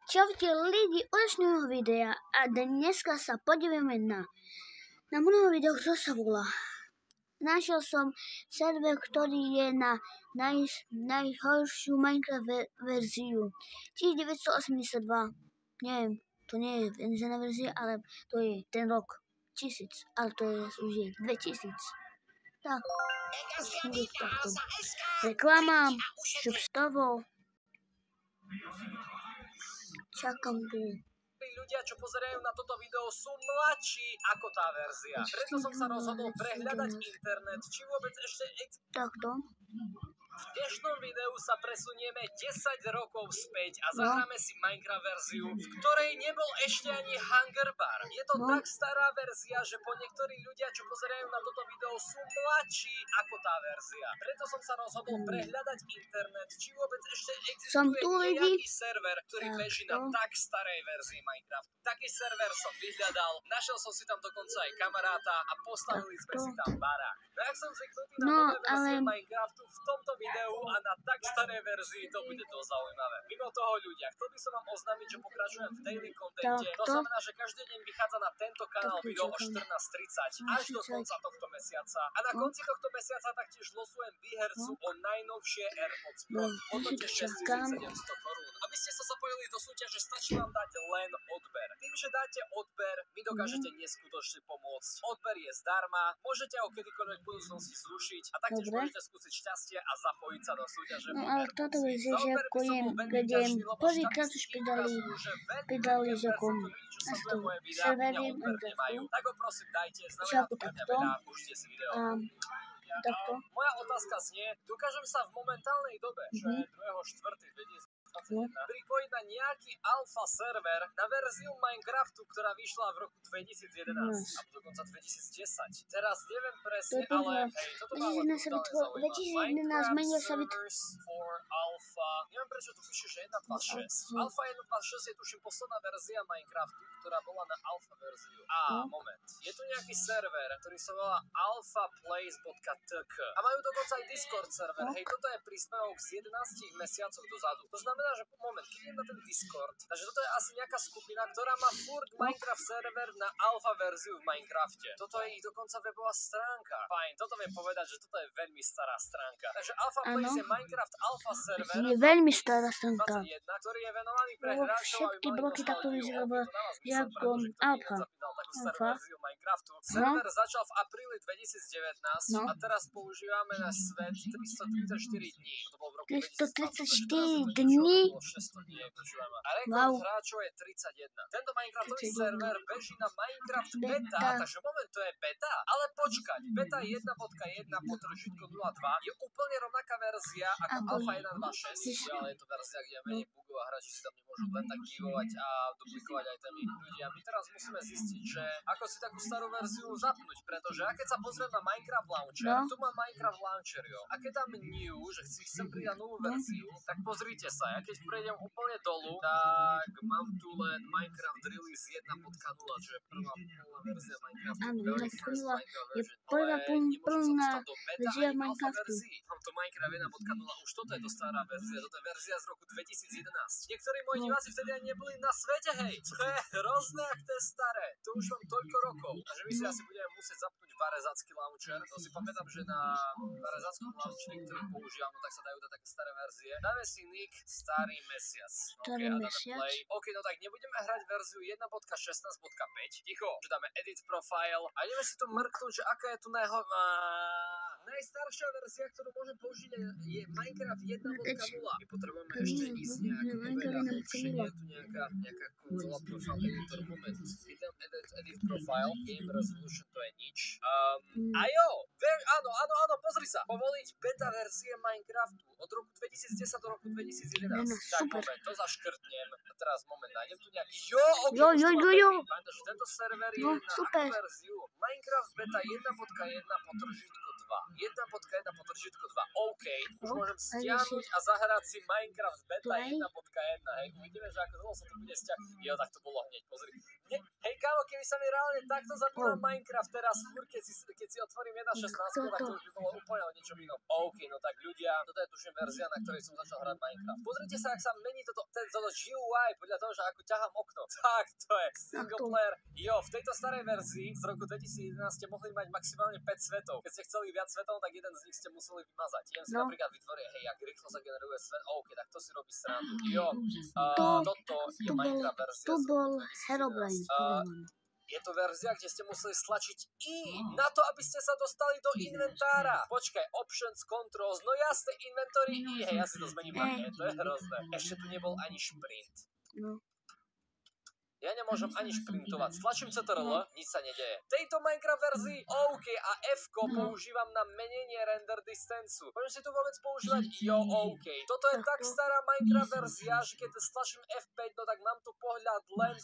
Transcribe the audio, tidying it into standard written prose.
Čaute lidi od dnešného videa a dneska sa podívame na mnoho video, ktoré sa volá. Našiel som server, ktorý je na najhoršiu Minecraft verziu 1982. Neviem, to nie je verzená verzia, ale to je ten rok 1000, ale to je už je 2000. Tak, takto. Reklama, substavou. Čakám tu. Ľudia, čo pozerajú na toto video, sú mladší ako tá verzia. Preto som sa rozhodol prehľadať internet, či vôbec ešte Takto. V dnešnom videu sa presunieme 10 rokov späť a zahráme si Minecraft verziu, v ktorej nebol ešte ani Hunger Bar. Je to tak stará verzia, že po niektorí ľudia, čo pozerajú na toto video, sú mladší ako tá verzia. Preto som sa rozhodol prehľadať internet, či vôbec ešte existuje nejaký server, ktorý beží na tak starej verzii Minecraftu. Taký server som vyhľadal, našiel som si tam dokonca aj kamaráta a postavili sme si tam barák. No jak som zvyknutý na nové verzie Minecraftu, v tomto videu a na tak starej verzii to bude dosť zaujímavé. Mimo toho ľudia, chcel by som vám oznámiť, že pokračujem v daily kontente. To znamená, že každý deň vychádza na tento kanál video o 14:30 až do konca tohto mesiaca. A na konci tohto mesiaca taktiež losujem výhercu o najnovšie AirPods Pro v hodnote 6700 korún. Aby ste sa zapojili do súťaže, stačí vám dať len odber. Tým, že dáte odber, mi dokážete neskutočne pomôcť. Odber je zdarma, môžete ho kedykoľvek v budúcnosti zrušiť a taktiež môžete skúsiť šťastie a zapojiť sa do súťaže. No ale toto je, že ako jem prvýkrát už pridali že kom servery Minecraftu. Tak ho prosím dajte, znamená to pre mňa veľa, užite si video. Moja otázka znie, dokážem sa v momentálnej dobe, že 2.4.2021 pripojiť na nejaký alfa server na verziu Minecraftu, ktorá vyšla v roku 2011 alebo dokonca 2010. Teraz neviem presne, ale hej, toto má len brutálne zaujímavé. Minecraft servers for alfa. Neviem prečo tu píše, že 1.2.6. Alfa 1.2.6 je tuším posledná verzia Minecraftu, ktorá bola na alfa verziu. Moment. Je tu nejaký server, ktorý sa volá alphaplace.tk a majú dokonca aj Discord server. Hej, toto je príspevok z 11 mesiacov dozadu. To znamená, že moment, keď idem na ten Discord, takže toto je asi nejaká skupina, ktorá má furt Minecraft server na alfa verziu v Minecrafte. Toto je ich dokonca webová stránka. Fajn, toto viem povedať, že toto je veľmi stará stránka. Takže AlphaPlace je Minecraft alfa server. Je veľmi stará stránka. 21, ktorý je venovaný pre hráčov, všetky bloky takto vyzerá ako alfa. Server začal v apríli 2019 a teraz používame na svet 334 dní. To bol v roku 334 dní? A rekord hráčov je 31. Tento Minecraftový server beží na Minecraft beta, takže moment, to je beta? Ale počkať, beta 1.1 /02 je úplne rovnaká verzia ako alfa 1.2.6, ale je to verzia, kde je menej bugov a hráči si tam nemôžu len tak givovať a duplikovať aj témy ľudí. A my teraz musíme zistiť, že ako si takú starú verziu zapnúť, pretože a keď sa pozriem na Minecraft Launcher, tu mám Minecraft Launcher, jo. A keď tam new, že chcem pridať novú verziu, tak pozrite sa, ja keď prejdem úplne dolu, tak mám tu len Minecraft Release 1.0, čo je prvá plná verzia Minecraftu. Áno, je prvá plná verzia Minecraftu. Mám tu Minecraft 1.0, už toto je to stará verzia, toto je verzia z roku 2011. Niektorí moji diváci vtedy ani neboli na svete, hej. To je hrozné, ak to je staré. To už mám toľko rokov. Takže my si asi budeme musieť zapnúť Varezacký launcher. To si pamätám, že na Varezackom launcheri, ktorý používam, no tak sa dajú dať také staré verzie. Dáme si nick Starý mesiac. Starý mesiac. OK, no tak nebudeme hrať verziu 1.16.5. Ticho, že dáme edit profile a ideme si tu mrknúť, že aká je tu najstaršia verzia, ktorú môžem použiť, je Minecraft 1.0. My potrebujeme ešte ísť nejak oveľa hlbšie. Je tu nejaká konzola profile editor. Moment. Idem edit profile, game resolution, to je nič. A jo, áno, pozri sa. Povoliť beta verzie Minecraftu od roku 2010 do roku 2011. Tak moment, to zaškrtnem. A teraz moment, nájdem tu nejaký... Jo. Pamätáš, že tento server je na akú verziu? Minecraft beta 1.1/2. 1.1/2. OK, už môžem stiahnuť a zahrať si Minecraft beta 1.1. Hej, uvidíme, že ako dlho sa to bude stiahnuť. Jo, tak to bolo hneď, pozri. Hej, kámo, keby sa mi reálne takto zapínal Minecraft teraz furt, keď si otvorím 1.16, tak to už by bolo úplne o niečom inom. OK, no tak ľudia, toto je tuším tuším verzia, na ktorej som začal hrať Minecraft. Pozrite sa, ak sa mení toto GUI podľa toho, že ako ťahám okno. Tak, to je single player. Jo, v tejto starej verzii z roku 2011 ste mohli mať maximálne 5 svetov. Keď ste chceli viac svetov, tak jeden z nich ste museli vymazať. Idem si napríklad vytvoriť, hej, jak rýchlo sa generuje svet. OK, tak to si robí srandu. Jo, toto je Minecraft verzia. To bol Herobrine. Je to verzia, kde ste museli stlačiť I na to, aby ste sa dostali do inventára. Počkaj, options, controls, no jasne, inventory I. Hej, ja si to zmením na E, to je hrozné. Ešte tu nebol ani šprint. No. Ja nemôžem ani šprintovať. Stlačím CTRL, nič sa nedeje. V tejto Minecraft verzii OK a F-ko používam na menenie render distanceu. Môžem si tu vôbec používať? Jo, OK. Toto je tak stará Minecraft verzia, že keď stlačím F5, no tak mám tu pohľad len